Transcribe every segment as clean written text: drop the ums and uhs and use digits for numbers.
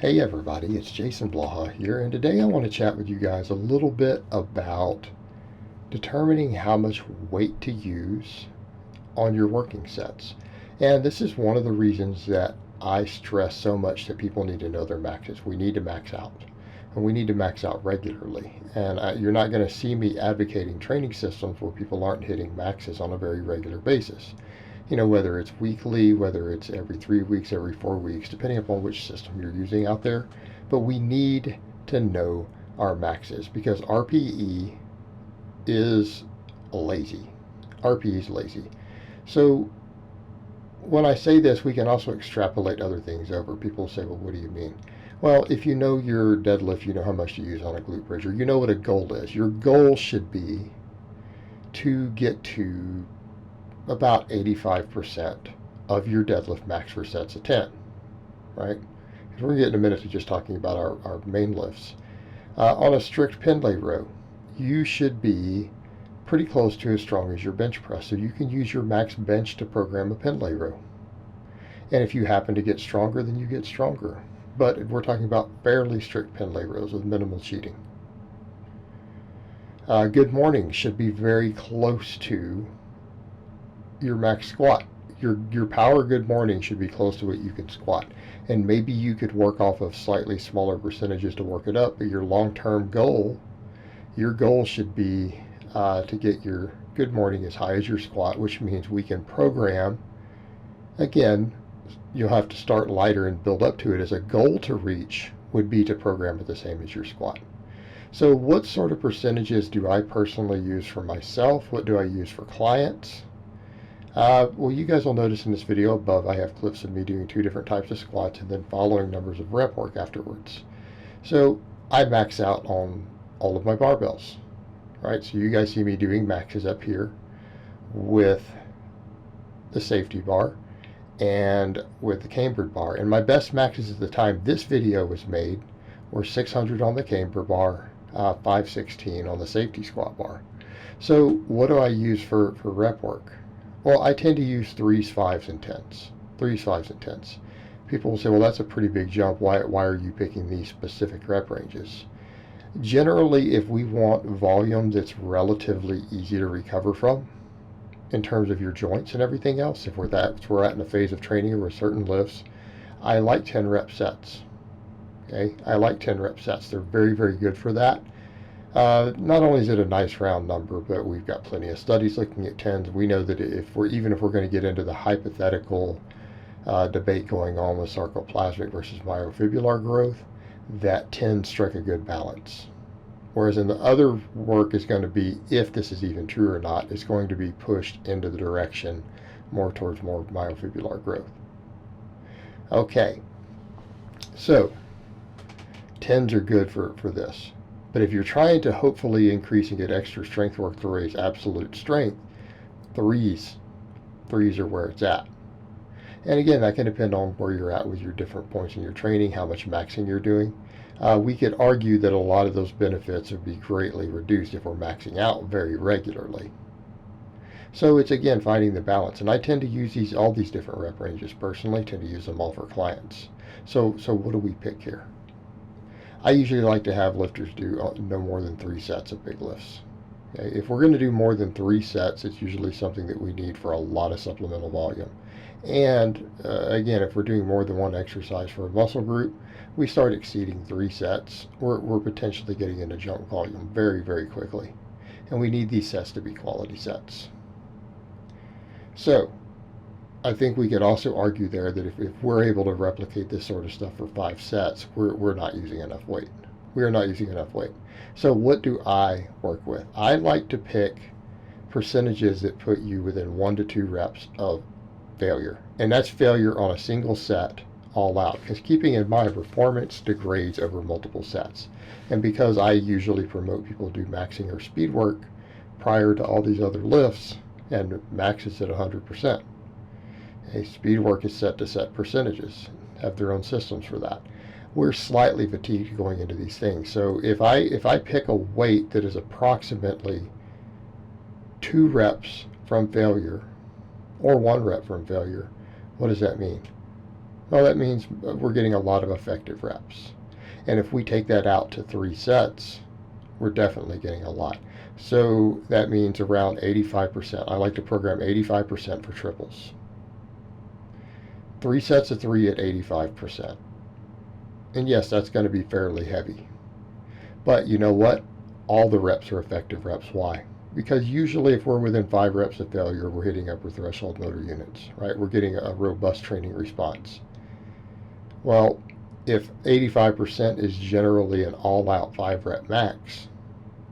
Hey everybody, it's Jason Blaha here, and today I want to chat with you guys a little bit about determining how much weight to use on your working sets. And this is one of the reasons that I stress so much that people need to know their maxes. We need to max out, and we need to max out regularly. And you're not going to see me advocating training systems where people aren't hitting maxes on a very regular basis. Whether it's weekly, whether it's every 3 weeks, every 4 weeks, depending upon which system you're using out there. But we need to know our maxes because RPE is lazy. RPE is lazy. So when I say this, we can also extrapolate other things over. People say, well, what do you mean? Well, if you know your deadlift, you know how much to use on a glute bridge, or you know what a goal is. Your goal should be to get to about 85% of your deadlift max for sets of 10, right? Because we're going to get in a minute to just talking about our main lifts. On a strict Pendlay row, you should be pretty close to as strong as your bench press. So you can use your max bench to program a Pendlay row. And if you happen to get stronger, then you get stronger. But we're talking about fairly strict Pendlay rows with minimal cheating. Good morning should be very close to your max squat. Your power good morning should be close to what you can squat. And maybe you could work off of slightly smaller percentages to work it up, but your long-term goal, your goal should be to get your good morning as high as your squat, which means we can program. Again, you'll have to start lighter and build up to it. As a goal to reach would be to program it the same as your squat. So what sort of percentages do I personally use for myself? What do I use for clients? Well, you guys will notice in this video above I have clips of me doing 2 different types of squats and then following numbers of rep work afterwards. So I max out on all of my barbells, right? So you guys see me doing maxes up here with the safety bar and with the cambered bar. And my best maxes at the time this video was made were 600 on the camber bar, 516 on the safety squat bar. So what do I use for rep work? Well, I tend to use 3s, 5s, and 10s. 3s, 5s, and 10s. People will say, well, that's a pretty big jump. Why are you picking these specific rep ranges? Generally, if we want volume that's relatively easy to recover from in terms of your joints and everything else, if we're at in a phase of training or with certain lifts, I like 10 rep sets. Okay, I like 10 rep sets. They're very, very good for that. Not only is it a nice round number, but we've got plenty of studies looking at 10s. We know that if we're going to get into the hypothetical debate going on with sarcoplasmic versus myofibrillar growth, that 10s strike a good balance. Whereas in the other work is going to be, if this is even true or not, it's going to be pushed into the direction more towards more myofibrillar growth. Okay, so 10s are good for this. But if you're trying to hopefully increase and get extra strength work to raise absolute strength, 3s are where it's at. And again, that can depend on where you're at with your different points in your training, how much maxing you're doing. We could argue that a lot of those benefits would be greatly reduced if we're maxing out very regularly. So it's, again, finding the balance. And I tend to use all these different rep ranges personally, tend to use them all for clients. So what do we pick here? I usually like to have lifters do no more than 3 sets of big lifts. Okay? If we're going to do more than 3 sets, it's usually something that we need for a lot of supplemental volume. And again, if we're doing more than one exercise for a muscle group, we start exceeding 3 sets, we're potentially getting into junk volume very, very quickly. And we need these sets to be quality sets. So I think we could also argue there that if we're able to replicate this sort of stuff for 5 sets, we're not using enough weight. We are not using enough weight. So what do I work with? I like to pick percentages that put you within 1 to 2 reps of failure. And that's failure on a single set all out. Because keeping in mind, performance degrades over multiple sets. And because I usually promote people to do maxing or speed work prior to all these other lifts, and max is at 100%. Speed work is set to set percentages, have their own systems for that. We're slightly fatigued going into these things. So if I pick a weight that is approximately 2 reps from failure or 1 rep from failure, what does that mean? Well, that means we're getting a lot of effective reps. And if we take that out to 3 sets, we're definitely getting a lot. So that means around 85%. I like to program 85% for triples. 3 sets of 3 at 85%. And yes, that's going to be fairly heavy. But you know what? All the reps are effective reps. Why? Because usually if we're within 5 reps of failure, we're hitting upper threshold motor units, right? We're getting a robust training response. Well, if 85% is generally an all-out 5-rep max,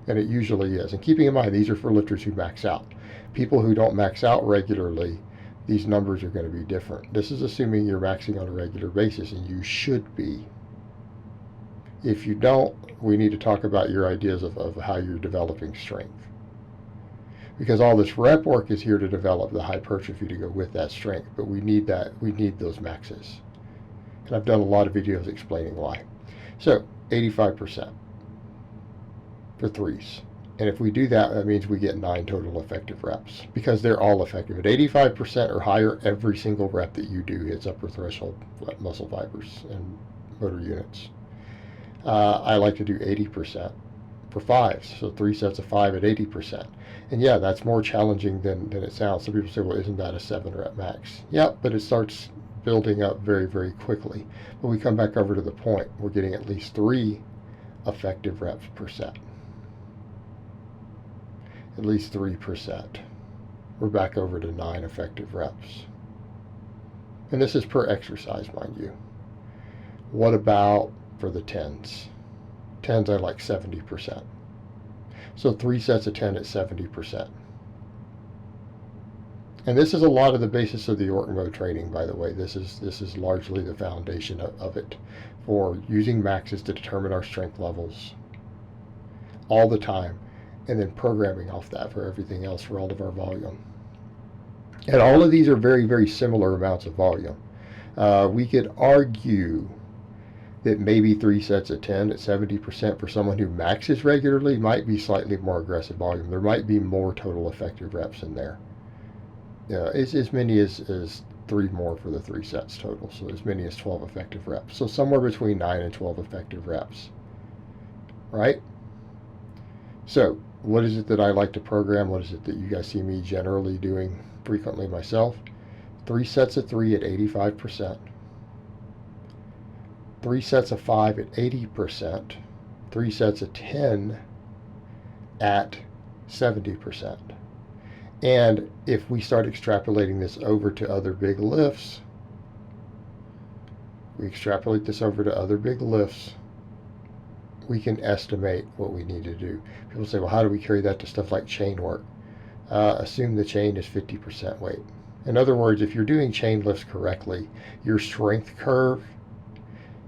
and it usually is, and keeping in mind these are for lifters who max out. People who don't max out regularly, these numbers are going to be different. This is assuming you're maxing on a regular basis, and you should be. If you don't, we need to talk about your ideas of how you're developing strength. Because all this rep work is here to develop the hypertrophy to go with that strength, but we need those maxes. And I've done a lot of videos explaining why. So 85% for 3s. And if we do that, that means we get 9 total effective reps, because they're all effective. At 85% or higher, every single rep that you do hits upper threshold muscle fibers and motor units. I like to do 80% for 5s, so 3 sets of 5 at 80%. And yeah, that's more challenging than it sounds. Some people say, well, isn't that a 7-rep max? Yeah, but it starts building up very, very quickly. But we come back over to the point. We're getting at least 3 effective reps per set. At least 3%. We're back over to 9 effective reps. And this is per exercise, mind you. What about for the 10s? 10s I like 70%. So 3 sets of 10 at 70%. And this is a lot of the basis of the Orton mode training, by the way. This is largely the foundation of it, for using maxes to determine our strength levels all the time, and then programming off that for everything else, for all of our volume. And all of these are very, very similar amounts of volume. We could argue that maybe 3 sets of 10 at 70% for someone who maxes regularly might be slightly more aggressive volume. There might be more total effective reps in there. It's as many as 3 more for the 3 sets total, so as many as 12 effective reps. So somewhere between 9 and 12 effective reps, right? So what is it that I like to program? What is it that you guys see me generally doing frequently myself? 3 sets of 3 at 85%. 3 sets of 5 at 80%. 3 sets of 10 at 70%. And if we start extrapolating this over to other big lifts, we can estimate what we need to do. People say, well, how do we carry that to stuff like chain work? Assume the chain is 50% weight. In other words, if you're doing chain lifts correctly, your strength curve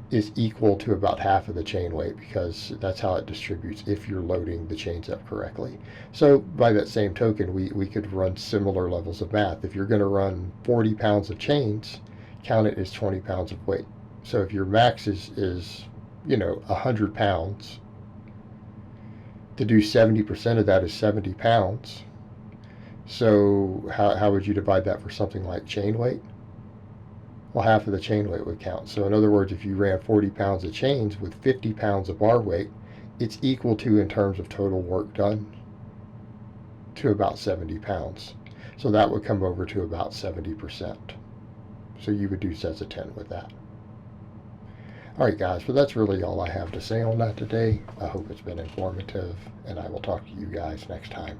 is equal to about half of the chain weight, because that's how it distributes if you're loading the chains up correctly. So by that same token, we could run similar levels of math. If you're going to run 40 pounds of chains, count it as 20 pounds of weight. So if your max is 100 pounds, to do 70% of that is 70 pounds. So how would you divide that for something like chain weight? Well, half of the chain weight would count. So in other words, if you ran 40 pounds of chains with 50 pounds of bar weight, it's equal to, in terms of total work done, to about 70 pounds. So that would come over to about 70%. So you would do sets of 10 with that. All right, guys, so that's really all I have to say on that today. I hope it's been informative, and I will talk to you guys next time.